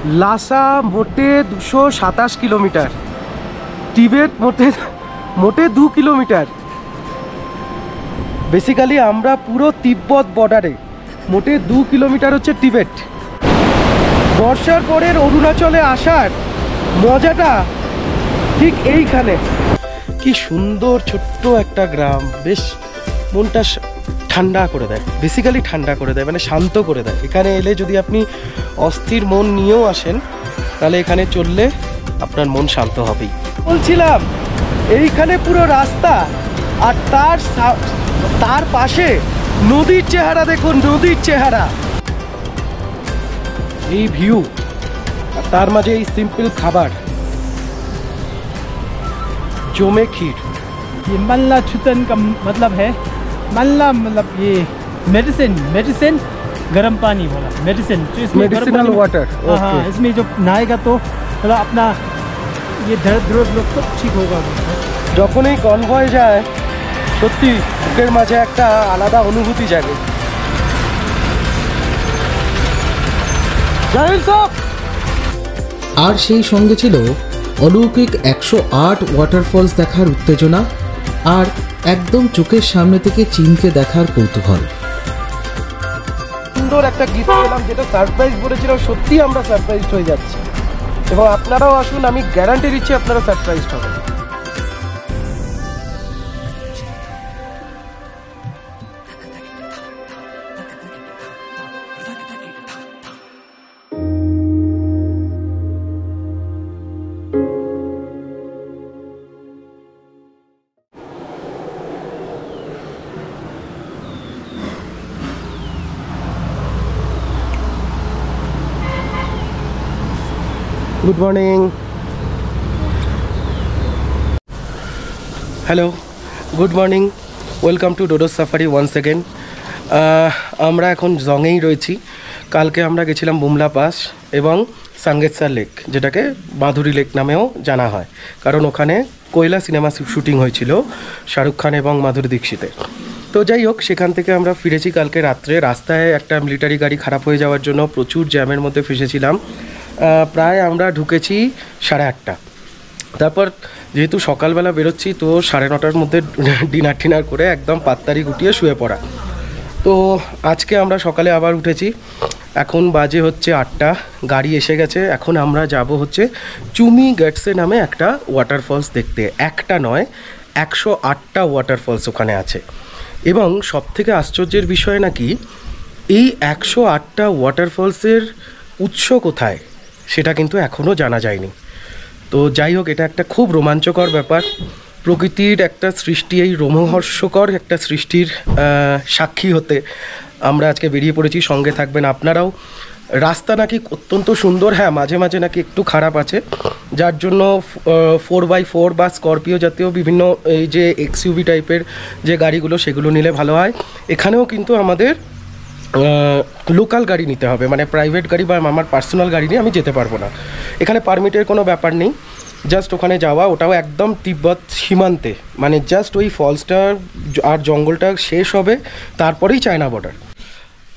লাসা মোটে 227 kilometre, Tibet মোটে 2 kilometre. Basically আমরা পুরো তিব্বত বর্ডারে, মোটে 2 কিলোমিটার হচ্ছে টিবেট। বর্ষার পরের অরুণাচলে আসার মজাটা ঠিক এইখানে। কি সুন্দর ছোট্ট একটা গ্রাম, বেশ মনটা ঠান্ডা করে দেয়, বেসিক্যালি ঠান্ডা করে দেয়, মানে শান্ত করে দেয়। এখানে এলে যদি আপনি অস্থির মন নিয়েও আসেন, তাহলে এখানে চললে আপনার মন শান্ত হবেই। বলছিলাম এইখানে পুরো রাস্তা, আর তার পাশে নদীর চেহারা দেখুন, নদীর চেহারা, এই ভিউ, আর তার মাঝে এই সিম্পল খাবার, জমে ক্ষীর। ये मल्ला छुतन का मतलब है, मल्ला मतलब ये मेडिसिन गर्म पानी बोला, मेडिसिन जो इसमें मेडिसिनल वाटर। हाँ, इसमें जो नहाएगा तो थोड़ा अपना ये दर्द लोग सब ठीक होगा। যখন এই কনভয় যায় সত্যি বুকের মাঝে একটা আলাদা অনুভূতি জাগে। আর সেই সঙ্গে ছিল অলৌকিক 108 ওয়াটারফলস দেখার উত্তেজনা, আর একদম চোখের সামনে থেকে চীনকে দেখার কৌতূহল। সুন্দর একটা গিফট পেলাম, যেটা সারপ্রাইজ বলেছিলাম, সত্যি আমরা সারপ্রাইজড হয়ে যাচ্ছি। এবং আপনারাও আসুন, আমি গ্যারান্টি দিচ্ছি আপনারা সারপ্রাইজড হবেন। Good morning, hello, good morning, welcome to Dodos Safari once again. আমরা এখন জংয়েই রয়েছি। কালকে আমরা গেছিলাম বুমলা পাস এবং সাঙ্গেতসার লেক, যেটাকে মাধুরী লেক নামেও জানা হয়, কারণ ওখানে কোয়লা সিনেমা শুটিং হয়েছিল শাহরুখ খান এবং মাধুরী দীক্ষিতের। তো যাই হোক, সেখান থেকে আমরা ফিরেছি কালকে রাত্রে। রাস্তায় একটা মিলিটারি গাড়ি খারাপ হয়ে যাওয়ার জন্য প্রচুর জ্যামের মধ্যে ফেসেছিলাম। প্রায় আমরা ঢুকেছি 8:30। তারপর যেহেতু সকালবেলা বেরোচ্ছি, তো 9:30টার মধ্যে ডিনার করে একদম পাত্তারি গুটিয়ে শুয়ে পড়া। তো আজকে আমরা সকালে আবার উঠেছি, এখন বাজে হচ্ছে 8টা, গাড়ি এসে গেছে। এখন আমরা যাব হচ্ছে চুমি গেটসে নামে একটা ওয়াটারফলস দেখতে। একটা নয়, 108টা ওয়াটারফলস ওখানে আছে। এবং সবথেকে আশ্চর্যের বিষয় নাকি, এই 108টা ওয়াটারফলসের উৎস কোথায় সেটা কিন্তু এখনও জানা যায়নি। তো যাই হোক, এটা একটা খুব রোমাঞ্চকর ব্যাপার, প্রকৃতির একটা সৃষ্টি, এই রোমহর্ষকর একটা সৃষ্টির সাক্ষী হতে আমরা আজকে বেরিয়ে পড়েছি। সঙ্গে থাকবেন আপনারাও। রাস্তা নাকি অত্যন্ত সুন্দর, হ্যাঁ মাঝে মাঝে নাকি একটু খারাপ আছে, যার জন্য 4x4 বা স্করপিও জাতীয় বিভিন্ন এই যে এক্সইউভি টাইপের যে গাড়িগুলো, সেগুলো নিলে ভালো হয়। এখানেও কিন্তু আমাদের লোকাল গাড়ি নিতে হবে, মানে প্রাইভেট গাড়ি বা আমার পার্সোনাল গাড়ি নিয়ে আমি যেতে পারবো না। এখানে পারমিটের কোনো ব্যাপার নেই, জাস্ট ওখানে যাওয়া, ওটাও একদম তিব্বত সীমান্তে, মানে জাস্ট ওই ফলসটা আর জঙ্গলটা শেষ হবে, তারপরেই চায়না বর্ডার।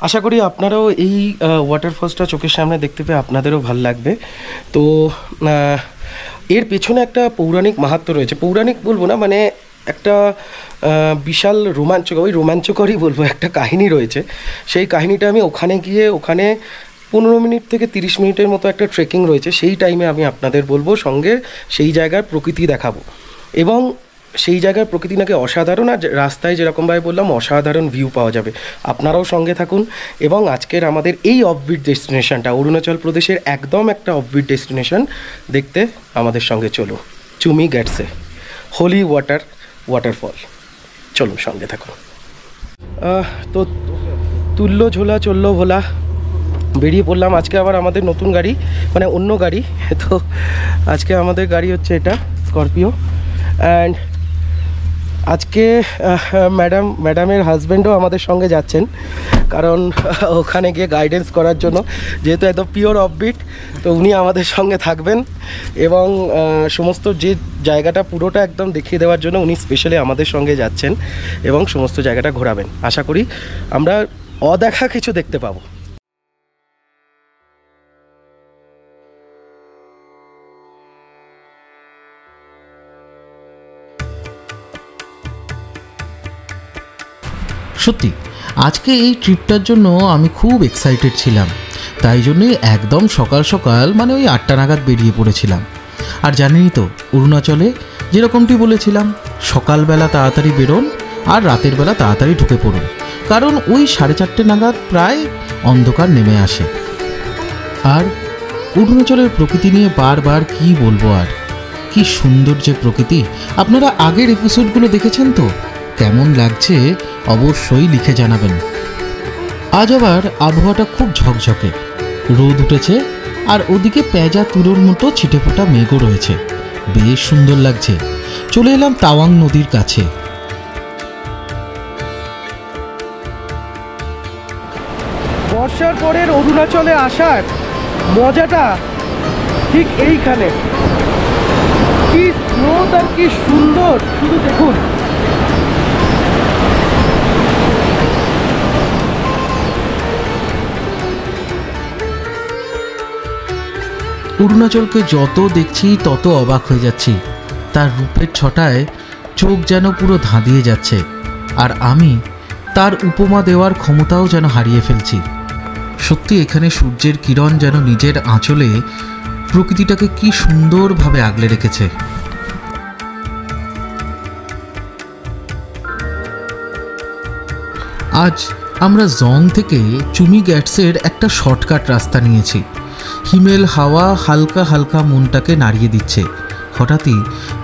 আশা করি আপনারাও এই ওয়াটারফলসটা চোখের সামনে দেখতে পেয়ে আপনাদেরও ভাল লাগবে। তো এর পেছনে একটা পৌরাণিক মাহাত্ম্য রয়েছে, পৌরাণিক বলবো না, মানে একটা বিশাল রোমাঞ্চকরই বলবো, একটা কাহিনী রয়েছে। সেই কাহিনীটা আমি ওখানে গিয়ে, ওখানে 15 মিনিট থেকে 30 মিনিটের মতো একটা ট্রেকিং রয়েছে, সেই টাইমে আমি আপনাদের বলবো, সঙ্গে সেই জায়গার প্রকৃতি দেখাবো। এবং সেই জায়গার প্রকৃতি নাকি অসাধারণ, আর রাস্তায় যেরকমভাবে বললাম অসাধারণ ভিউ পাওয়া যাবে। আপনারাও সঙ্গে থাকুন। এবং আজকের আমাদের এই অফবিট ডেস্টিনেশনটা অরুণাচল প্রদেশের একদম একটা অফবিট ডেস্টিনেশন দেখতে আমাদের সঙ্গে চলো, চুমি গেটসে হোলি ওয়াটারফল। চলুন সঙ্গে থাকুন। তো তুললো ঝোলা চললো ভোলা, বেরিয়ে পড়লাম। আজকে আবার আমাদের নতুন গাড়ি, মানে অন্য গাড়ি। তো আজকে আমাদের গাড়ি হচ্ছে এটা স্করপিও। অ্যান্ড আজকে ম্যাডামের হাজব্যান্ডও আমাদের সঙ্গে যাচ্ছেন, কারণ ওখানে গিয়ে গাইডেন্স করার জন্য, যেহেতু একদম পিওর অফবিট, তো উনি আমাদের সঙ্গে থাকবেন এবং সমস্ত যে জায়গাটা পুরোটা একদম দেখিয়ে দেওয়ার জন্য উনি স্পেশালি আমাদের সঙ্গে যাচ্ছেন এবং সমস্ত জায়গাটা ঘোরাবেন। আশা করি আমরা অদেখা কিছু দেখতে পাবো। সত্যি আজকে এই ট্রিপটার জন্য আমি খুব এক্সাইটেড ছিলাম, তাই জন্যই একদম সকাল সকাল মানে ওই 8টা নাগাদ বেরিয়ে পড়েছিলাম। আর জানেনই তো অরুণাচলে যেরকমটি বলেছিলাম, সকালবেলা তাড়াতাড়ি বেরোন আর রাতের বেলা তাড়াতাড়ি ঢুকে পড়ুন, কারণ ওই 4:30 নাগাদ প্রায় অন্ধকার নেমে আসে। আর অরুণাচলের প্রকৃতি নিয়ে বারবার কি বলবো, আর কি সুন্দর যে প্রকৃতি। আপনারা আগের এপিসোডগুলো দেখেছেন তো, কেমন লাগছে অবশ্যই লিখে জানাবেন। আজ আবার আবহাওয়াটা খুব ঝকঝকে, রোদ উঠেছে আর ওদিকে পেঁজা তুলোর মতো ছিটেফোঁটা মেঘও রয়েছে, বেশ সুন্দর লাগছে। চলে এলাম তাওয়াং নদীর কাছে। বর্ষার পরের অরুণাচলে আসার মজাটা ঠিক এইখানে। কি স্রোত আর কি সুন্দর, শুধু দেখুন। অরুণাচলকে যত দেখছি তত অবাক হয়ে যাচ্ছি, তার রূপের ছটায় চোখ যেন পুরো ধাঁধিয়ে যাচ্ছে, আর আমি তার উপমা দেওয়ার ক্ষমতাও যেন হারিয়ে ফেলছি। সত্যি এখানে সূর্যের কিরণ যেন নিজের আঁচলে প্রকৃতিটাকে কি সুন্দরভাবে আগলে রেখেছে। আজ আমরা জং থেকে চুমি গ্যাটসের একটা শর্টকাট রাস্তা নিয়েছি। হিমেল হাওয়া হালকা হালকা মনটাকে নাড়িয়ে দিচ্ছে। হঠাৎই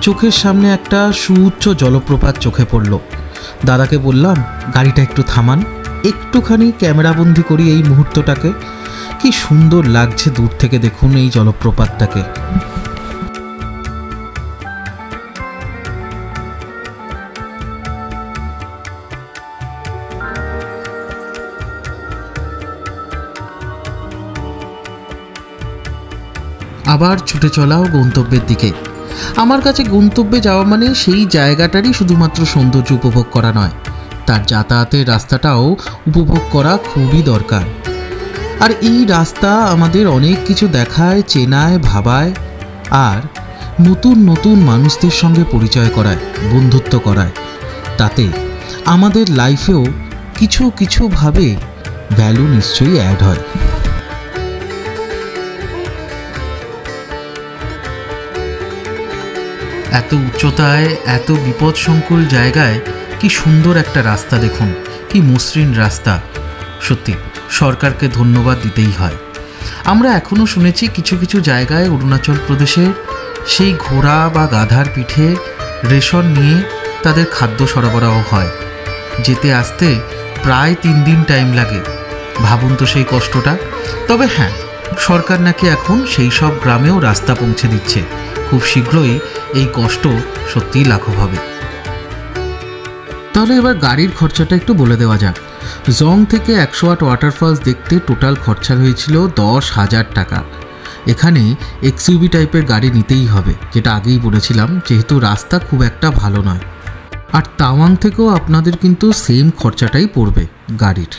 চোখের সামনে একটা সুউচ্চ জলপ্রপাত চোখে পড়ল। দাদাকে বললাম, গাড়িটা একটু থামান, একটুখানি ক্যামেরাবন্দি করি এই মুহূর্তটাকে। কি সুন্দর লাগছে দূর থেকে, দেখুন এই জলপ্রপাতটাকে। আবার ছুটে চলাও গন্তব্যের দিকে। আমার কাছে গন্তব্যে যাওয়া মানে সেই জায়গাটারই শুধুমাত্র সৌন্দর্য উপভোগ করা নয়, তার যাতায়াতের রাস্তাটাও উপভোগ করা খুবই দরকার। আর এই রাস্তা আমাদের অনেক কিছু দেখায়, চেনায়, ভাবায়, আর নতুন নতুন মানুষদের সঙ্গে পরিচয় করায়, বন্ধুত্ব করায়। তাতে আমাদের লাইফেও কিছু কিছুভাবে ভ্যালু নিশ্চয়ই অ্যাড হয়। এত উচ্চতায়, এত বিপদসংকুল জায়গায় কি সুন্দর একটা রাস্তা দেখুন, কি মসৃণ রাস্তা। সত্যি সরকারকে ধন্যবাদ দিতেই হয়। আমরা এখনও শুনেছি কিছু কিছু জায়গায় অরুণাচল প্রদেশের সেই ঘোড়া বা গাধার পিঠে রেশন নিয়ে তাদের খাদ্য সরবরাহ হয়। যেতে আসতে প্রায় 3 দিন টাইম লাগে। ভাবুন তো সেই কষ্টটা। তবে হ্যাঁ, সরকার নাকি এখন সেই সব গ্রামেও রাস্তা পৌঁছে দিচ্ছে। খুব শীঘ্রই এই কষ্ট সত্যিই লাঘব হবে। তাহলে এবার গাড়ির খরচাটা একটু বলে দেওয়া যাক। জং থেকে 108 ওয়াটারফলস দেখতে টোটাল খরচা হয়েছিল 10,000 টাকা। এখানে এক্সইউভি টাইপের গাড়ি নিতেই হবে, যেটা আগেই বলেছিলাম, যেহেতু রাস্তা খুব একটা ভালো নয়। আর তাওয়াং থেকেও আপনাদের কিন্তু সেম খরচাটাই পড়বে গাড়ির।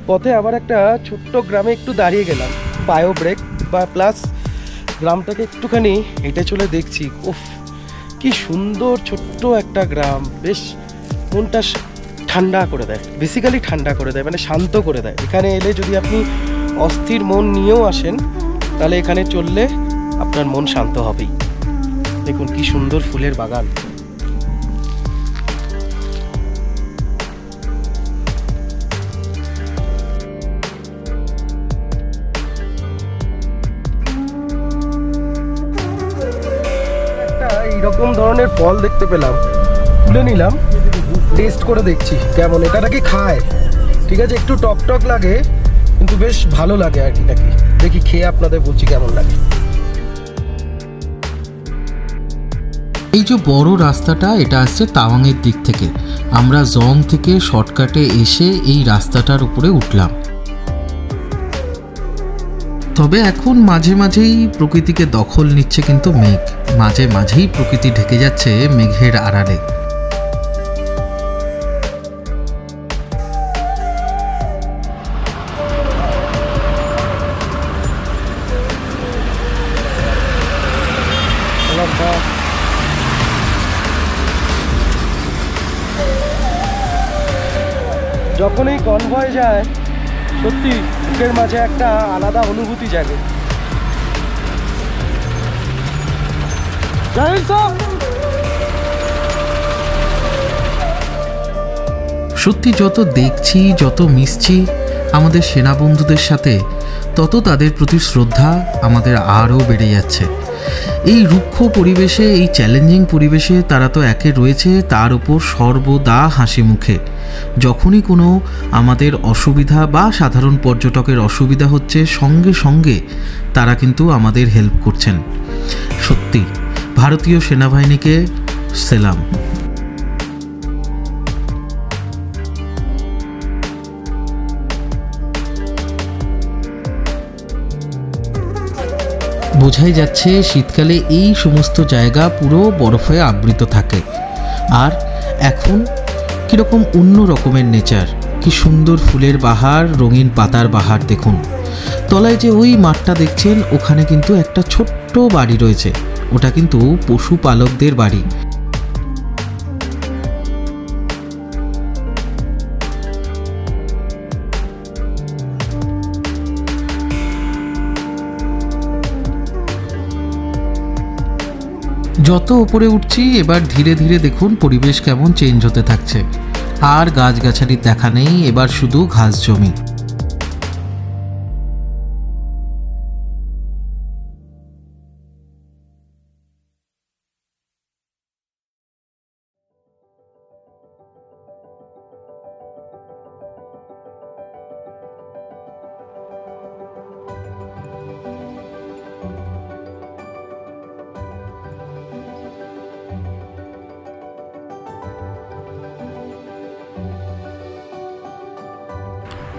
পথে আবার একটা ছোট্ট গ্রামে একটু দাঁড়িয়ে গেলাম, বায়ো ব্রেক বা প্লাস গ্রামটাকে একটুখানি হেঁটে চলে দেখছি। উফ, কি সুন্দর ছোট্ট একটা গ্রাম, বেশ মনটা ঠান্ডা করে দেয়, বেসিক্যালি ঠান্ডা করে দেয়, মানে শান্ত করে দেয়। এখানে এলে যদি আপনি অস্থির মন নিয়েও আসেন, তাহলে এখানে চললে আপনার মন শান্ত হবেই। দেখুন কি সুন্দর ফুলের বাগান। এইরকম ধরনের ফল দেখতে পেলাম, তুলে নিলাম, টেস্ট করে দেখছি কেমন। এটা নাকি খায়, ঠিক আছে, একটু টক টক লাগে কিন্তু বেশ ভালো লাগে আর কি। নাকি দেখি খেয়ে আপনাদের বলছি কেমন লাগে। এই যে বড় রাস্তাটা, এটা আসছে তাওয়াংয়ের দিক থেকে। আমরা জং থেকে শর্টকাটে এসে এই রাস্তাটার উপরে উঠলাম। তবে এখন মাঝে মাঝেই প্রকৃতিকে দখল নিচ্ছে কিন্তু মেঘ, মাঝে মাঝেই প্রকৃতি ঢেকে যাচ্ছে মেঘের আড়ালে। যখন এই কনভয় যায় সত্যি বুকের মাঝে একটা আলাদা অনুভূতি জাগে। সত্যি যত দেখছি, যত মিশছি আমাদের সেনা বন্ধুদের সাথে, তত তাদের প্রতি শ্রদ্ধা আমাদের আরও বেড়ে যাচ্ছে। এই রুক্ষ পরিবেশে, এই চ্যালেঞ্জিং পরিবেশে তারা তো একে রয়েছে, তার উপর সর্বদা হাসি মুখে। যখনই কোনো আমাদের অসুবিধা বা সাধারণ পর্যটকের অসুবিধা হচ্ছে, সঙ্গে সঙ্গে তারা কিন্তু আমাদের হেল্প করছেন। সত্যি ভারতীয় সেনাবাহিনীকে সেলাম। বোঝাই যাচ্ছে শীতকালে এই সমস্ত জায়গা পুরো বরফে আবৃত থাকে। আর এখন কীরকম অন্য রকমের নেচার, কি সুন্দর ফুলের বাহার, রঙিন পাতার বাহার। দেখুন তলায় যে ওই মাঠটা দেখছেন, ওখানে কিন্তু একটা ছোট্ট বাড়ি রয়েছে, ওটা কিন্তু পশুপালকদের বাড়ি। যত উপরে উঠছি এবার ধীরে ধীরে দেখুন পরিবেশ কেমন চেঞ্জ হতে থাকছে। আর গাছগাছালির দেখা নেই, এবার শুধু ঘাস জমি।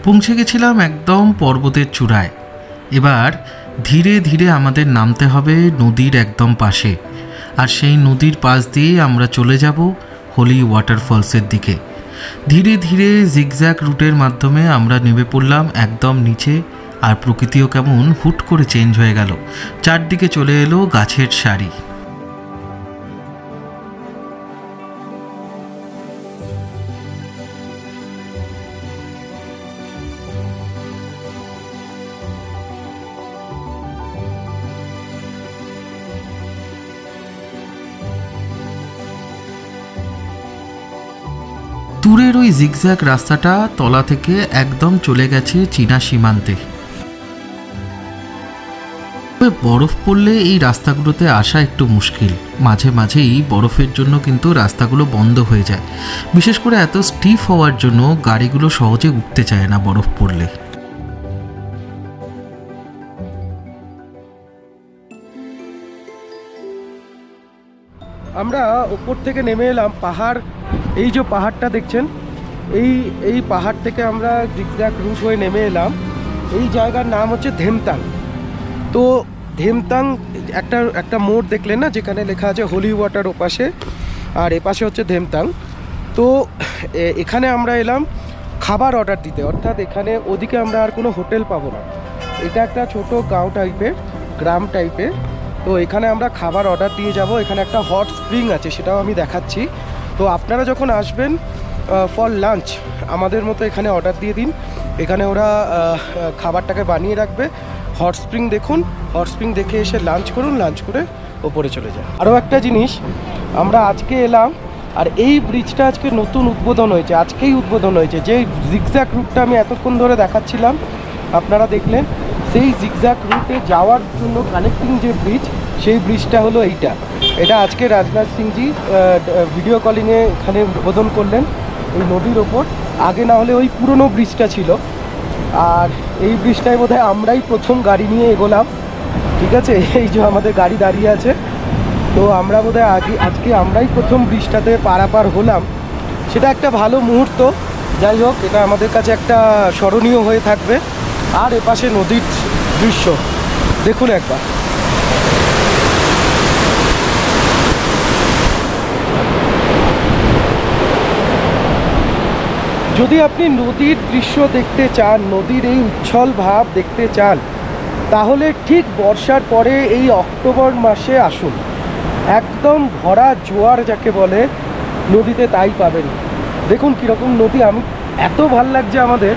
পৌঁছে গেছিলাম একদম পর্বতের চূড়ায়। এবার ধীরে ধীরে আমাদের নামতে হবে নদীর একদম পাশে, আর সেই নদীর পাশ দিয়ে আমরা চলে যাব হোলি ওয়াটারফলসের দিকে। ধীরে ধীরে জিগজ্যাগ রুটের মাধ্যমে আমরা নেমে পড়লাম একদম নিচে, আর প্রকৃতিও কেমন হুট করে চেঞ্জ হয়ে গেল। চারদিকে চলে এলো গাছের সারি। দূরের ওই জিগজ্যাগ রাস্তাটা তলা থেকে একদম চলে গেছে চীনা সীমান্তে। বরফ পড়লে এই রাস্তাগুলোতে আসা একটু মুশকিল, মাঝে মাঝেই বরফের জন্য কিন্তু রাস্তাগুলো বন্ধ হয়ে যায়। বিশেষ করে এত স্টিফ হওয়ার জন্য গাড়িগুলো সহজে উঠতে চায় না বরফ পড়লে। আমরা উপর থেকে নেমে এলাম পাহাড়। এই যে পাহাড়টা দেখছেন, এই পাহাড় থেকে আমরা জিগজ্যাগ রুট হয়ে নেমে এলাম। এই জায়গার নাম হচ্ছে ধেমতাং। তো ধেমতাং একটা মোড় দেখলেন না, যেখানে লেখা আছে হোলি ওয়াটার ওপাশে, আর এপাশে হচ্ছে ধেমতাং। তো এখানে আমরা এলাম খাবার অর্ডার দিতে, অর্থাৎ এখানে ওদিকে আমরা আর কোনো হোটেল পাবো না। এটা একটা ছোট গ্রাম টাইপের। তো এখানে আমরা খাবার অর্ডার দিয়ে যাব। এখানে একটা হট স্প্রিং আছে, সেটাও আমি দেখাচ্ছি। তো আপনারা যখন আসবেন ফর লাঞ্চ, আমাদের মতো এখানে অর্ডার দিয়ে দিন। এখানে ওরা খাবারটাকে বানিয়ে রাখবে। হট স্প্রিং দেখুন, হট স্প্রিং দেখে এসে লাঞ্চ করুন, লাঞ্চ করে ওপরে চলে যান। আরও একটা জিনিস, আমরা আজকে এলাম, আর এই ব্রিজটা আজকে নতুন উদ্বোধন হয়েছে, আজকেই উদ্বোধন হয়েছে। যে জিগজ্যাগ রুটটা আমি এতক্ষণ ধরে দেখাচ্ছিলাম, আপনারা দেখলেন, সেই জিগজ্যাগ রুটে যাওয়ার জন্য কানেক্টিং যে ব্রিজ, সেই ব্রিজটা হলো এটা আজকে রাজনাথ সিংজি ভিডিও কলিংয়ে এখানে উদ্বোধন করলেন এই নদীর ওপর। আগে না হলে ওই পুরনো ব্রিজটা ছিল, আর এই ব্রিজটায় বোধহয় আমরাই প্রথম গাড়ি নিয়ে এগোলাম। ঠিক আছে, এই যে আমাদের গাড়ি দাঁড়িয়ে আছে, তো আমরা বোধহয় আজকে আমরাই প্রথম ব্রিজটাতে পারাপার হলাম। সেটা একটা ভালো মুহূর্ত। যাই হোক, এটা আমাদের কাছে একটা স্মরণীয় হয়ে থাকবে। আর এপাশে নদীর দৃশ্য দেখুন একবার। যদি আপনি নদীর দৃশ্য দেখতে চান, নদীর এই উচ্ছল ভাব দেখতে চান, তাহলে ঠিক বর্ষার পরে এই অক্টোবর মাসে আসুন। একদম ভরা জোয়ার যাকে বলে নদীতে তাই পাবেন। দেখুন কীরকম নদী, আমি এত ভাল লাগছে আমাদের।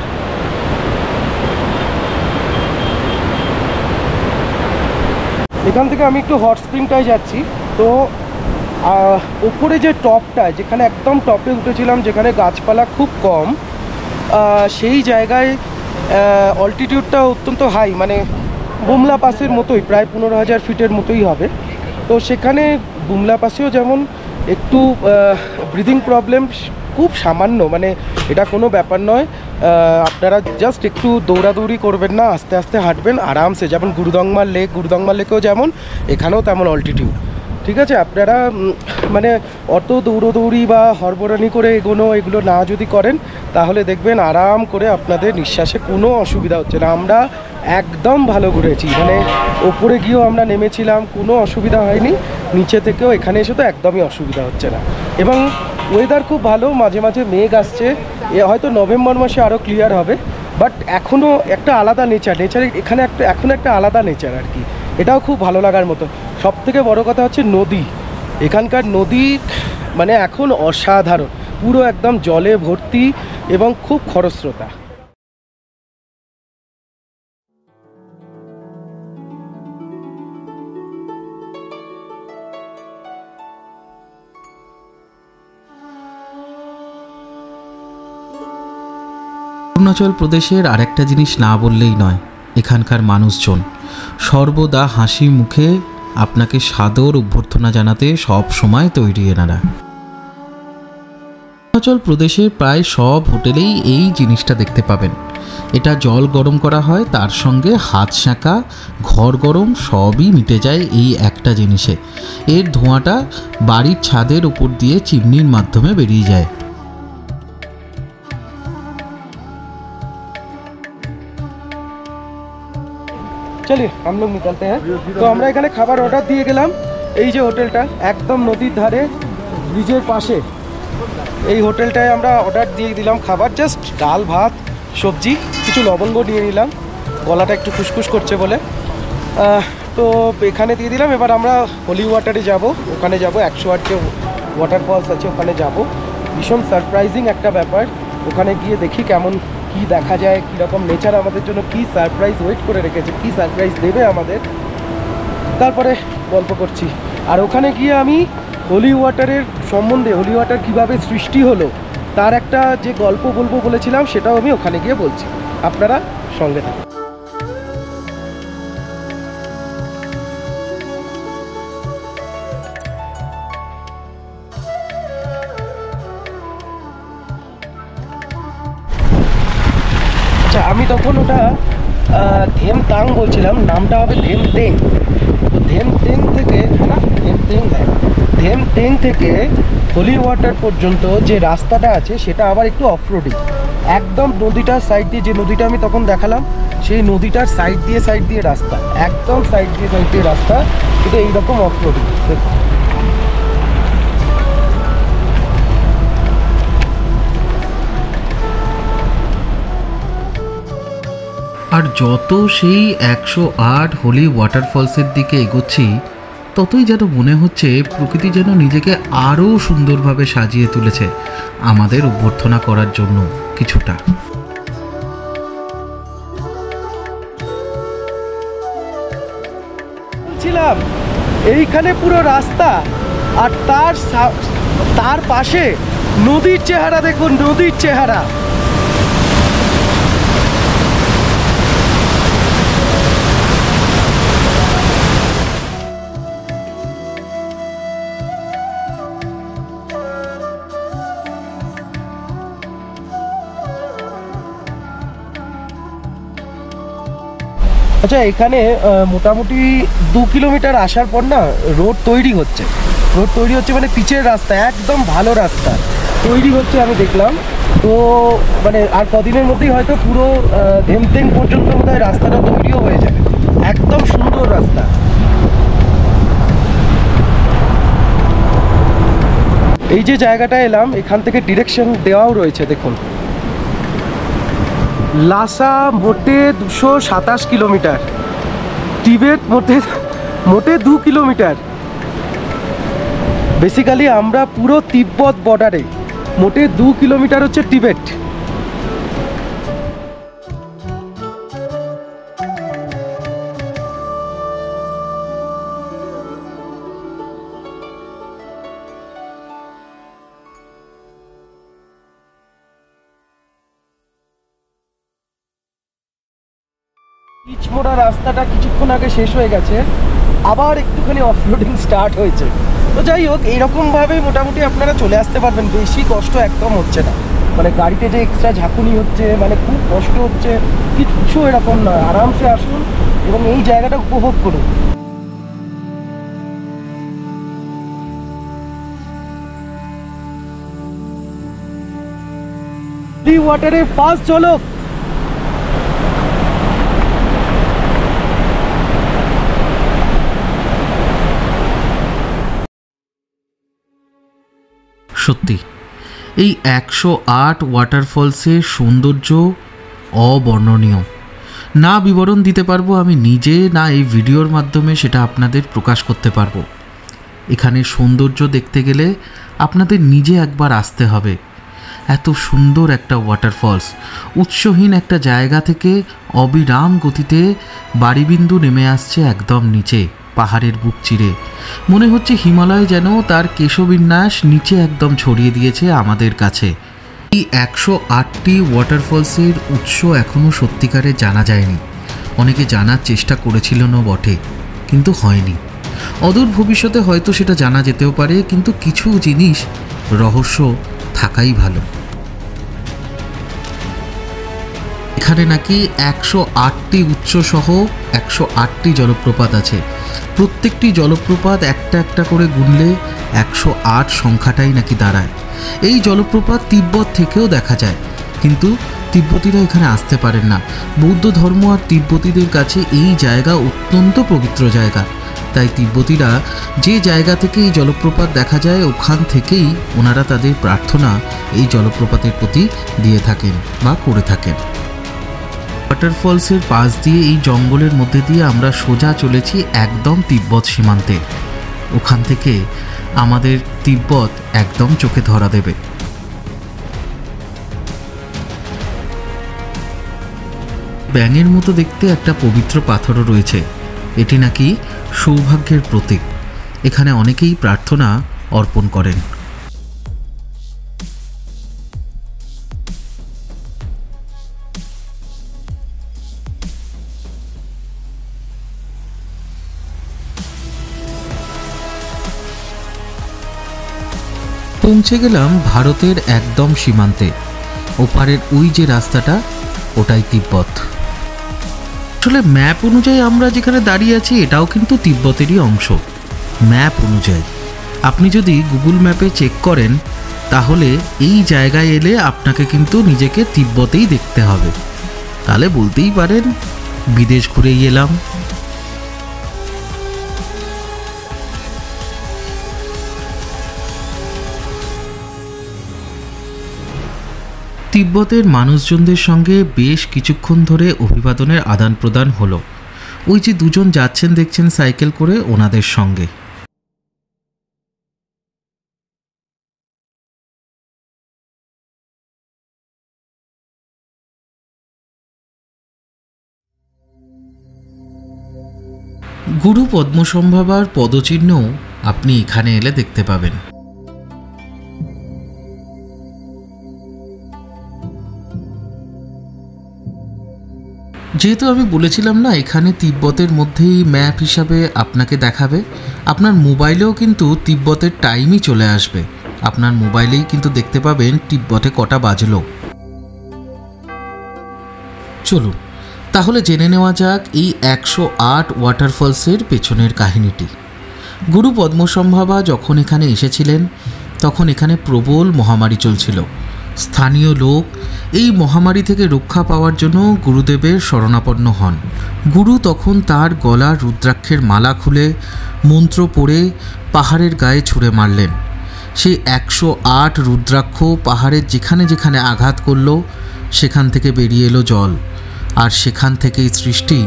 এখান থেকে আমি একটু হট স্প্রিংটায় যাচ্ছি। তো ওপরে যে টপটা, যেখানে একদম টপে উঠেছিলাম, যেখানে গাছপালা খুব কম, সেই জায়গায় অল্টিটিউডটা অত্যন্ত হাই, মানে বুমলা পাসের মতোই, প্রায় 15,000 ফিটের মতোই হবে। তো সেখানে বুমলা পাসেও যেমন একটু ব্রিদিং প্রবলেম খুব সামান্য, মানে এটা কোনো ব্যাপার নয়। আপনারা জাস্ট একটু দৌড়াদৌড়ি করবেন না, আস্তে আস্তে হাঁটবেন আরামসে। যেমন গুরুদংমার লেকেও যেমন, এখানেও তেমন অল্টিটিউড, ঠিক আছে? আপনারা মানে অত দৌড়োদৌড়ি বা হড়বড়ানি করে এগুলো না যদি করেন, তাহলে দেখবেন আরাম করে আপনাদের নিঃশ্বাসে কোনো অসুবিধা হচ্ছে না। আমরা একদম ভালো ঘুরেছি, মানে ওপরে গিয়েও আমরা নেমেছিলাম, কোনো অসুবিধা হয়নি। নিচে থেকেও এখানে এসে তো একদমই অসুবিধা হচ্ছে না। এবং ওয়েদার খুব ভালো, মাঝে মাঝে মেঘ আসছে। হয়তো নভেম্বর মাসে আরও ক্লিয়ার হবে, বাট এখনও একটা আলাদা নেচার এখানে এখন একটা আলাদা নেচার আর কি। এটাও খুব ভালো লাগার মতো। সবথেকে বড় কথা হচ্ছে নদী, এখানকার নদী মানে এখন অসাধারণ, পুরো একদম জলে ভর্তি এবং খুব খরস্রোতা। অরুণাচল প্রদেশের আরেকটা জিনিস না বললেই নয়, এখানকার মানুষজন সর্বদা হাসি মুখে আপনাকে সাদর অভ্যর্থনা জানাতে সব সময় তৈরি এনারা। অরুণাচল প্রদেশের প্রায় সব হোটেলেই এই জিনিসটা দেখতে পাবেন। এটা জল গরম করা হয়, তার সঙ্গে হাত সেঁকা, ঘর গরম সবই মিটে যায় এই একটা জিনিসে। এর ধোঁয়াটা বাড়ির ছাদের উপর দিয়ে চিমনির মাধ্যমে বেরিয়ে যায়। চলিए हम लोग निकलते हैं। তো আমরা এখানে খাবার অর্ডার দিয়ে গেলাম। এই যে হোটেলটা একদম নদীর ধারে, ব্রিজের পাশে, এই হোটেলটায় আমরা অর্ডার দিয়ে দিলাম খাবার। জাস্ট ডাল ভাত সবজি, কিছু লবঙ্গ নিয়ে নিলাম, গলাটা একটু খুসখুস করছে বলে। তো এখানে দিয়ে দিলাম। এবার আমরা হোলি ওয়াটারে যাব, ওখানে যাব 108 যে ওয়াটারফলস আছে ওখানে যাব। ভীষণ সারপ্রাইজিং একটা ব্যাপার। ওখানে গিয়ে দেখি কেমন কি দেখা যায়, কীরকম নেচার আমাদের জন্য কি সারপ্রাইজ ওয়েট করে রেখেছে, কি সারপ্রাইজ দেবে আমাদের, তারপরে গল্প করছি। আর ওখানে গিয়ে আমি হোলি ওয়াটারের সম্বন্ধে, হোলি ওয়াটার কীভাবে সৃষ্টি হলো তার একটা যে গল্প বলবো বলেছিলাম, সেটাও আমি ওখানে গিয়ে বলছি। আপনারা সঙ্গে থাকুন। আমি তখন ওটা ধেমতাং বলছিলাম, নামটা হবে ধেমতেং। তো ধেমতেং থেকে ধেমতেং থেকে হোলি ওয়াটার পর্যন্ত যে রাস্তাটা আছে সেটা আবার একটু অফরোডিং। একদম নদীটার সাইড দিয়ে, যে নদীটা আমি তখন দেখালাম, সেই নদীটার সাইড দিয়ে রাস্তা, একদম সাইড দিয়ে রাস্তা, কিন্তু এইরকম অফরোডিং। দেখুন আর যত সেই 108 হোলি ওয়াটারফলসের দিকে এগোচ্ছি, ততই যেন মনে হচ্ছে প্রকৃতি যেন নিজেকে আরও সুন্দরভাবে সাজিয়ে তুলেছে আমাদের অভ্যর্থনা করার জন্য কিছুটা। ছিলাম এইখানে পুরো রাস্তা, আর তার পাশে নদীর চেহারা দেখুন, নদীর চেহারা। আচ্ছা, এখানে মোটামুটি 2 কিলোমিটার আসার পর না রোড তৈরি হচ্ছে মানে পিচের রাস্তা, একদম ভালো রাস্তা তৈরি হচ্ছে আমি দেখলাম। তো মানে আর কদিনের মধ্যেই হয়তো পুরো ধেমতেং পর্যন্ত বোধহয় রাস্তাটা তৈরিও হয়ে যাবে। একদম সুন্দর রাস্তা। এই যে জায়গাটা এলাম, এখান থেকে ডিরেকশন দেওয়াও রয়েছে, দেখুন লাসা মোটে 227 কিলোমিটার, টিবেট মোটে 2 কিলোমিটার। বেসিক্যালি আমরা পুরো তিব্বত বর্ডারে, মোটে 2 কিলোমিটার হচ্ছে টিবেট। পিচমোড়া রাস্তাটা কিছুক্ষণ আগে শেষ হয়ে গেছে, আবার একটুখানি অফরোডিং স্টার্ট হয়েছে। তো যাই হোক, এইরকমভাবেই মোটামুটি আপনারা চলে আসতে পারবেন, বেশি কষ্ট একদম হচ্ছে না। মানে গাড়িতে যে এক্সট্রা ঝাঁকুনি হচ্ছে, মানে খুব কষ্ট হচ্ছে, কিচ্ছু এরকম নয়। আরামসে আসুন এবং এই জায়গাটা উপভোগ করুন। ওয়াটারের ফার্স্ট ঝলক। সত্যি এই 108 ওয়াটারফলসের সৌন্দর্য অবর্ণনীয়। না বিবরণ দিতে পারবো আমি নিজে, না এই ভিডিওর মাধ্যমে সেটা আপনাদের প্রকাশ করতে পারবো। এখানে সৌন্দর্য দেখতে গেলে আপনাদের নিজে একবার আসতে হবে। এত সুন্দর একটা ওয়াটারফলস, উৎসহীন একটা জায়গা থেকে অবিরাম গতিতে বাড়িবিন্দু নেমে আসছে একদম নিচে পাহাড়ের বুক চিরে। মনে হচ্ছে হিমালয় যেন তার কেশবিন্যাস নিচে একদম ছড়িয়ে দিয়েছে আমাদের কাছে। এই 108টি ওয়াটারফলসের উৎস এখনও সত্যিকারে জানা যায়নি। অনেকে জানার চেষ্টা করেছিলেনও বটে, কিন্তু হয়নি। অদূর ভবিষ্যতে হয়তো সেটা জানা যেতেও পারে, কিন্তু কিছু জিনিস রহস্য থাকাই ভালো। এখানে নাকি 108টি উৎস সহ 108টি জলপ্রপাত আছে। প্রত্যেকটি জলপ্রপাত একটা একটা করে গুনলে 108 সংখ্যাটাই নাকি দাঁড়ায়। এই জলপ্রপাত তিব্বত থেকেও দেখা যায়, কিন্তু তিব্বতীরা এখানে আসতে পারেন না। বৌদ্ধ ধর্ম আর তিব্বতীদের কাছে এই জায়গা অত্যন্ত পবিত্র জায়গা। তাই তিব্বতীরা যে জায়গা থেকে এই জলপ্রপাত দেখা যায়, ওখান থেকেই ওনারা তাদের প্রার্থনা এই জলপ্রপাতের প্রতি দিয়ে থাকেন বা করে থাকেন। ওয়াটারফলসের পাশ দিয়ে এই জঙ্গলের মধ্যে দিয়ে আমরা সোজা চলেছি একদম তিব্বত সীমান্তে। ওখান থেকে আমাদের তিব্বত একদম চোখে ধরা দেবে। ব্যাঙের মতো দেখতে একটা পবিত্র পাথরও রয়েছে। এটি নাকি সৌভাগ্যের প্রতীক। এখানে অনেকেই প্রার্থনা অর্পণ করেন। পৌঁছে গেলাম ভারতের একদম সীমান্তে। ওপারের ওই যে রাস্তাটা, ওটাই তিব্বত। আসলে ম্যাপ অনুযায়ী আমরা যেখানে দাঁড়িয়ে আছি এটাও কিন্তু তিব্বতেরই অংশ। ম্যাপ অনুযায়ী আপনি যদি গুগল ম্যাপে চেক করেন, তাহলে এই জায়গায় এলে আপনাকে কিন্তু নিজেকে তিব্বতেই দেখতে হবে। তাহলে বলতেই পারেন বিদেশ ঘুরেই এলাম। তিব্বতের মানুষজনদের সঙ্গে বেশ কিছুক্ষণ ধরে অভিবাদনের আদান প্রদান হলো। ওই যে দুজন যাচ্ছেন দেখছেন সাইকেল করে, ওনাদের সঙ্গে। গুরু পদ্মসম্ভাবার পদচিহ্নও আপনি এখানে এলে দেখতে পাবেন। যেহেতু আমি বলেছিলাম না, এখানে তিব্বতের মধ্যেই ম্যাপ হিসাবে আপনাকে দেখাবে। আপনার মোবাইলেও কিন্তু তিব্বতের টাইমই চলে আসবে। আপনার মোবাইলেই কিন্তু দেখতে পাবেন তিব্বতে কটা বাজলো। চলুন তাহলে জেনে নেওয়া যাক এই 108 ওয়াটারফলসের পেছনের কাহিনীটি। গুরু পদ্মসম্ভাবা যখন এখানে এসেছিলেন, তখন এখানে প্রবল মহামারী চলছিল। স্থানীয় লোক এই মহামারী থেকে রক্ষা পাওয়ার জন্য গুরুদেবের শরণাপন্ন হন। গুরু তখন তার গলার রুদ্রাক্ষের মালা খুলে মন্ত্র পড়ে পাহাড়ের গায়ে ছুঁড়ে মারলেন। সেই 108 রুদ্রাক্ষ পাহাড়ের যেখানে যেখানে আঘাত করল, সেখান থেকে বেরিয়ে এলো জল, আর সেখান থেকেই সৃষ্টি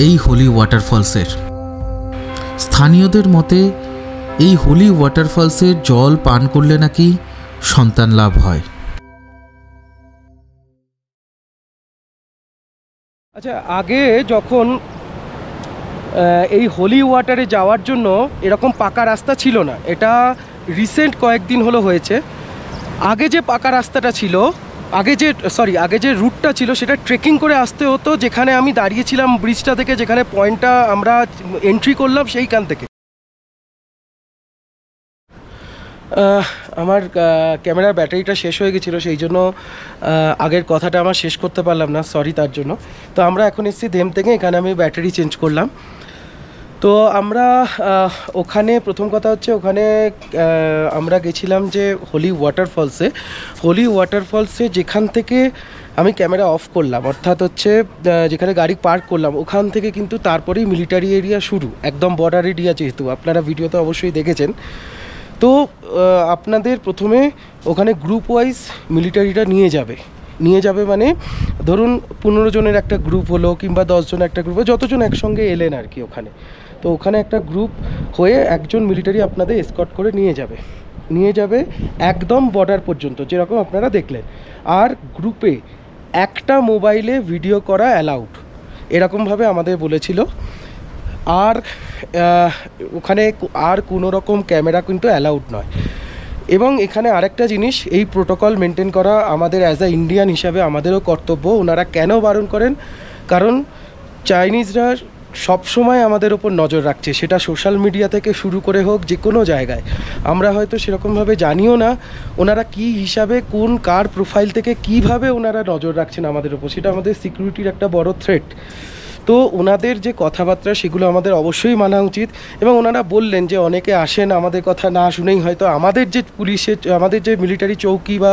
এই হোলি ওয়াটারফলসের। স্থানীয়দের মতে এই হোলি ওয়াটারফলসের জল পান করলে নাকি সন্তান লাভ হয়। আচ্ছা, আগে যখন এই হোলি ওয়াটারে যাওয়ার জন্য এরকম পাকা রাস্তা ছিল না, এটা রিসেন্ট কয়েকদিন হলো হয়েছে। আগে যে পাকা রাস্তাটা ছিল, আগে যে রুটটা ছিল সেটা ট্রেকিং করে আসতে হতো, যেখানে আমি দাঁড়িয়েছিলাম ব্রিজটা থেকে, যেখানে পয়েন্টটা আমরা এন্ট্রি করলাম সেইখান থেকে। আমার ক্যামেরার ব্যাটারিটা শেষ হয়ে গেছিলো, সেই জন্য আগের কথাটা আমার শেষ করতে পারলাম না, সরি তার জন্য। তো আমরা এখন এসেছি ধেম থেকে, এখানে আমি ব্যাটারি চেঞ্জ করলাম। তো আমরা ওখানে প্রথম কথা হচ্ছে, ওখানে আমরা গেছিলাম যে হোলি ওয়াটারফলসে যেখান থেকে আমি ক্যামেরা অফ করলাম, অর্থাৎ হচ্ছে যেখানে গাড়ি পার্ক করলাম ওখান থেকে কিন্তু তারপরেই মিলিটারি এরিয়া শুরু, একদম বর্ডার এরিয়া, যেহেতু আপনারা ভিডিওতে অবশ্যই দেখেছেন। তো আপনাদের প্রথমে ওখানে গ্রুপ ওয়াইজ মিলিটারিটা নিয়ে যাবে মানে ধরুন 15 জনের একটা গ্রুপ হলো, কিংবা 10 জন একটা গ্রুপ, যতজন একসঙ্গে এলেন আর কি ওখানে। তো ওখানে একটা গ্রুপ হয়ে একজন মিলিটারি আপনাদের এসকর্ট করে নিয়ে যাবে একদম বর্ডার পর্যন্ত, যেরকম আপনারা দেখলেন। আর গ্রুপে একটা মোবাইলে ভিডিও করা অ্যালাউড, এরকমভাবে আমাদের বলেছিল। আর ওখানে আর কোনো রকম ক্যামেরা কিন্তু অ্যালাউড নয়। এবং এখানে আরেকটা জিনিস, এই প্রোটোকল মেনটেন করা আমাদের অ্যাজ আ ইন্ডিয়ান হিসাবে আমাদেরও কর্তব্য। ওনারা কেন বারণ করেন? কারণ চাইনিজরা সবসময় আমাদের ওপর নজর রাখছে, সেটা সোশ্যাল মিডিয়া থেকে শুরু করে হোক, যে কোনো জায়গায়। আমরা হয়তো সেরকমভাবে জানিও না ওনারা কী হিসাবে, কার প্রোফাইল থেকে কিভাবে ওনারা নজর রাখছেন আমাদের ওপর, সেটা আমাদের সিকিউরিটির একটা বড় থ্রেট। তো ওনাদের যে কথাবার্তা সেগুলো আমাদের অবশ্যই মানা উচিত। এবং ওনারা বললেন যে অনেকে আসেন আমাদের কথা না শুনেই হয়তো আমাদের যে আমাদের যে মিলিটারি চৌকি বা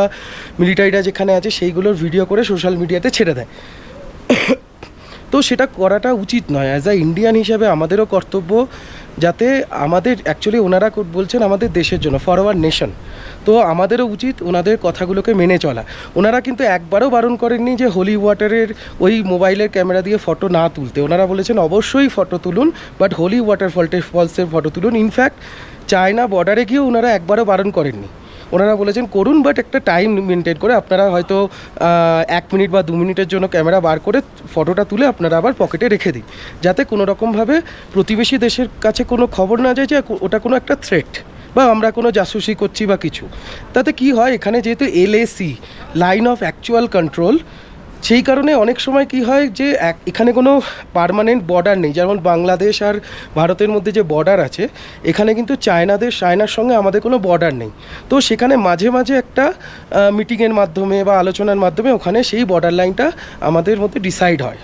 মিলিটারিরা যেখানে আছে সেইগুলোর ভিডিও করে সোশ্যাল মিডিয়াতে ছেড়ে দেয়। তো সেটা করাটা উচিত নয়। অ্যাজ আ ইন্ডিয়ান হিসাবে আমাদেরও কর্তব্য, যাতে আমাদের অ্যাকচুয়ালি ওনারা বলছেন আমাদের দেশের জন্য, ফর আওয়ার নেশন। তো আমাদেরও উচিত ওনাদের কথাগুলোকে মেনে চলা। ওনারা কিন্তু একবারও বারণ করেননি যে হোলি ওয়াটারের ওই মোবাইলের ক্যামেরা দিয়ে ফটো না তুলতে। ওনারা বলেছেন অবশ্যই ফটো তুলুন, বাট হোলি ওয়াটারফলসের ফটো তুলুন। ইনফ্যাক্ট চায়না বর্ডারে গিয়েও ওনারা একবারও বারণ করেননি। ওনারা বলেছেন করুন, বাট একটা টাইম মেনটেন করে। আপনারা হয়তো 1 মিনিট বা 2 মিনিটের জন্য ক্যামেরা বার করে ফটোটা তুলে আপনারা আবার পকেটে রেখে দিন, যাতে কোনো রকমভাবে প্রতিবেশী দেশের কাছে কোনো খবর না যায় যে ওটা কোনো একটা থ্রেট বা আমরা কোনো জাসুসি করছি বা কিছু। তাতে কি হয়, এখানে যেহেতু LAC, line of actual control, সেই কারণে অনেক সময় কি হয় যে এখানে কোনো পার্মানেন্ট বর্ডার নেই। যেমন বাংলাদেশ আর ভারতের মধ্যে যে বর্ডার আছে, এখানে কিন্তু চায়নার সঙ্গে আমাদের কোনো বর্ডার নেই। তো সেখানে মাঝে মাঝে একটা মিটিংয়ের মাধ্যমে বা আলোচনার মাধ্যমে ওখানে সেই বর্ডার লাইনটা আমাদের মধ্যে ডিসাইড হয়।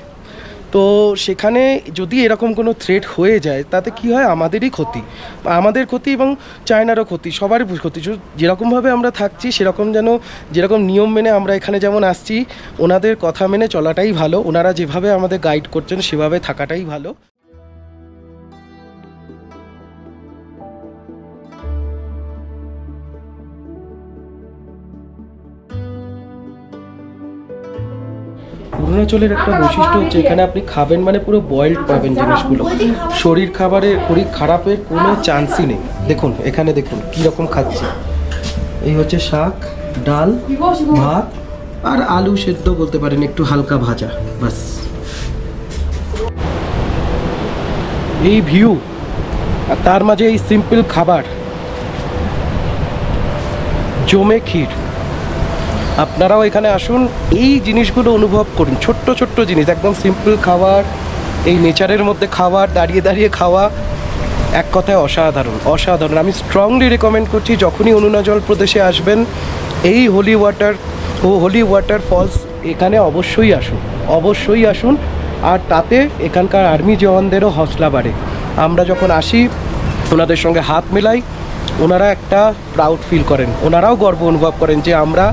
তো সেখানে যদি এরকম কোনো থ্রেট হয়ে যায়, তাতে কি হয়, আমাদেরই ক্ষতি, আমাদের ক্ষতি এবং চায়নারও ক্ষতি, সবারই ক্ষতি। যেরকমভাবে আমরা থাকছি যেরকম নিয়ম মেনে আমরা এখানে যেমন আসছি, ওনাদের কথা মেনে চলাটাই ভালো। ওনারা যেভাবে আমাদের গাইড করছেন সেভাবে থাকাটাই ভালো। অরুণাচলের একটা বৈশিষ্ট্য হচ্ছে, এখানে আপনি খাবেন মানে পুরো বয়েলড পাবেন জিনিসগুলো। শরীর খারাপের কোনো চান্সই নেই। দেখুন এখানে দেখুন কীরকম খাচ্ছি। এই হচ্ছে শাক, ডাল, ভাত আর আলু সেদ্ধ বলতে পারেন, একটু হালকা ভাজা, বাস। এই ভিউ আর তার মাঝে এই সিম্পল খাবার, জমে ক্ষীর। আপনারাও এখানে আসুন, এই জিনিসগুলো অনুভব করুন। ছোট্ট ছোট্ট জিনিস, একদম সিম্পল খাবার, এই নেচারের মধ্যে খাবার, দাঁড়িয়ে দাঁড়িয়ে খাওয়া, এক কথায় অসাধারণ। আমি স্ট্রংলি রেকমেন্ড করছি, যখনই অরুণাচল প্রদেশে আসবেন, এই হোলি ওয়াটারফলস এখানে অবশ্যই আসুন। আর তাতে এখানকার আর্মি জওয়ানদেরও হৌসলা বাড়ে। আমরা যখন আসি ওনাদের সঙ্গে হাত মেলাই, ওনারা একটা প্রাউড ফিল করেন, ওনারাও গর্ব অনুভব করেন যে আমরা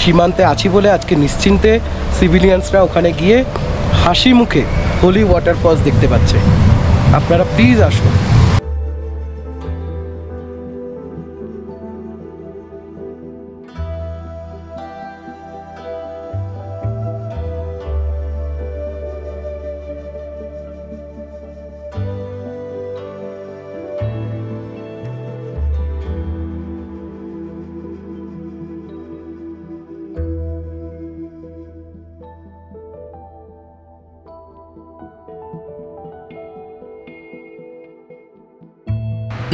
সীমান্তে আছি বলে আজকে নিশ্চিন্তে সিভিলিয়ানসরা ওখানে গিয়ে হাসি মুখে হোলি ওয়াটারফলস দেখতে পাচ্ছে। আপনারা প্লিজ আসুন।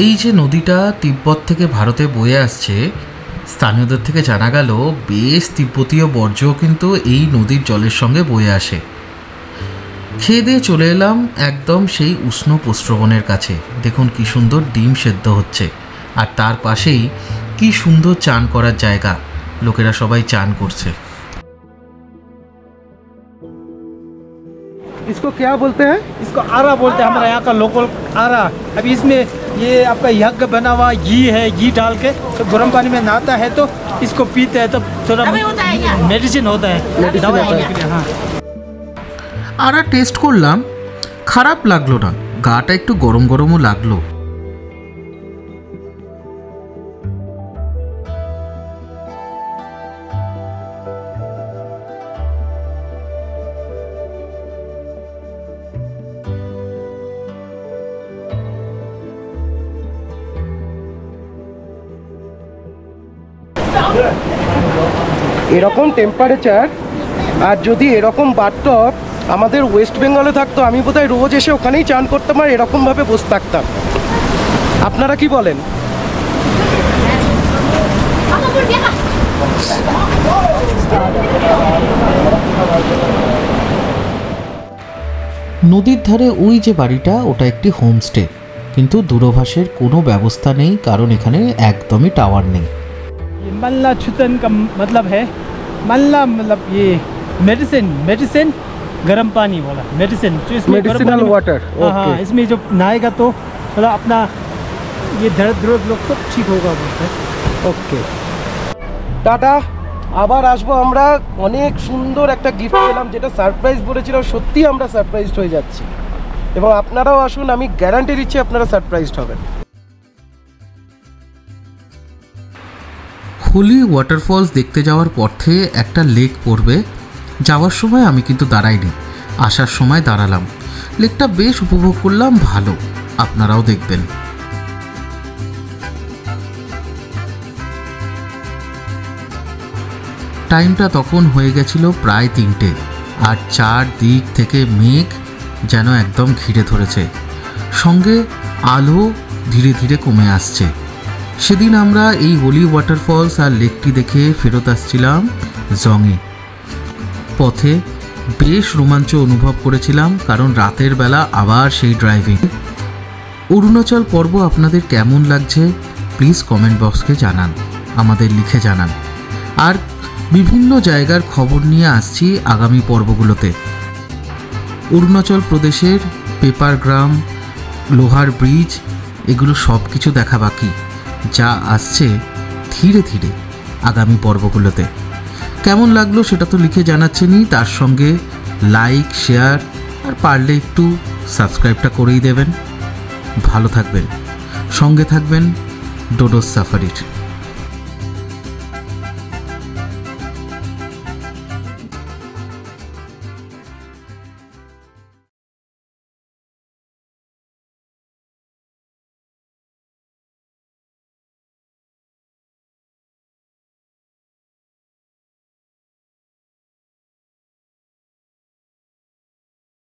এই যে নদীটা তিব্বত থেকে ভারতে বয়ে আসছে, স্থানীয়দের থেকে জানা গেল বেশ তিব্বতীয় বর্জ্য কিন্তু এই নদীর জলের সঙ্গে বয়ে আসে। খেয়ে দিয়ে চলে এলাম একদম সেই উষ্ণ প্রস্রবণের কাছে। দেখুন কি সুন্দর ডিম সেদ্ধ হচ্ছে, আর তার পাশেই কি সুন্দর চান করার জায়গা, লোকেরা সবাই চান করছে। इसको क्या बोलते हैं? इसको आरा बोलते हैं, हमारे यहाँ का लोकल आरा। अभी इसमें ये आपका यज्ञ बना हुआ घी है, घी डाल के तो गर्म पानी में नहाता है तो इसको पीते हैं तो थोड़ा मेडिसिन होता है, दवाई होने के लिए। हाँ, আরা টেস্ট করলাম, খারাপ লাগলো না, গাটা একটু গরম গরমও লাগলো। এরকম টেম্পারেচার আর যদি এরকম বাথটব আমাদের ওয়েস্ট বেঙ্গলে থাকতো, আমি বোধহয় রোজ এসে ওখানেই চান করতাম আর এরকমভাবে বসে থাকতাম। আপনারা কি বলেন? নদীর ধারে ওই যে বাড়িটা, ওটা একটি হোমস্টে, কিন্তু দূরভাষের কোনো ব্যবস্থা নেই, কারণ এখানে একদমই টাওয়ার নেই। ये मल्ला छुतन का मतलब है, मल्ला मतलब ये मेडिसिन, मेडिसिन गर्म पानी बोला, मेडिसिन जो इसमें मेडिसिनल वाटर। हाँ, इसमें जो नहाएगा तो थोड़ा अपना ये दर्द लोग सब ठीक होगा बोलते हैं। ওকে, টাটা। আবার আসবো আমরা। অনেক সুন্দর একটা গিফট পেলাম, যেটা সারপ্রাইজ বলেছিলাম, সত্যি আমরা সারপ্রাইজড হয়ে যাচ্ছি। এবং আপনারাও আসুন, আমি গ্যারান্টি দিচ্ছি আপনারা সারপ্রাইজড হবেন। হোলি ওয়াটারফলস দেখতে যাওয়ার পথে একটা লেক পড়বে, যাওয়ার সময় আমি কিন্তু দাঁড়াইনি, আসার সময় দাঁড়ালাম। লেকটা বেশ উপভোগ করলাম, ভালো, আপনারাও দেখবেন। টাইমটা তখন হয়ে গেছিল প্রায় 3টে, আর চারদিক থেকে মেঘ যেন একদম ঘিরে ধরেছে, সঙ্গে আলো ধীরে ধীরে কমে আসছে। সেদিন আমরা এই হোলি ওয়াটারফলস আর লেকটি দেখে ফেরত আসছিলাম জংয়ে। পথে বেশ রোমাঞ্চ অনুভব করেছিলাম, কারণ রাতের বেলা আবার সেই ড্রাইভিং। অরুণাচল পর্ব আপনাদের কেমন লাগছে প্লিজ কমেন্ট বক্সকে জানান, আমাদের লিখে জানান। আর বিভিন্ন জায়গার খবর নিয়ে আসছি আগামী পর্বগুলোতে। অরুণাচল প্রদেশের পেপার গ্রাম, লোহার ব্রিজ, এগুলো সব কিছু দেখা বাকি, যা আসছে ধীরে ধীরে আগামী পর্বগুলোতে। কেমন লাগলো সেটা তো লিখে জানাচ্ছেনই, তার সঙ্গে লাইক, শেয়ার আর পারলে একটু সাবস্ক্রাইবটা করেই দেবেন। ভালো থাকবেন, সঙ্গে থাকবেন ডোডোস সাফারির।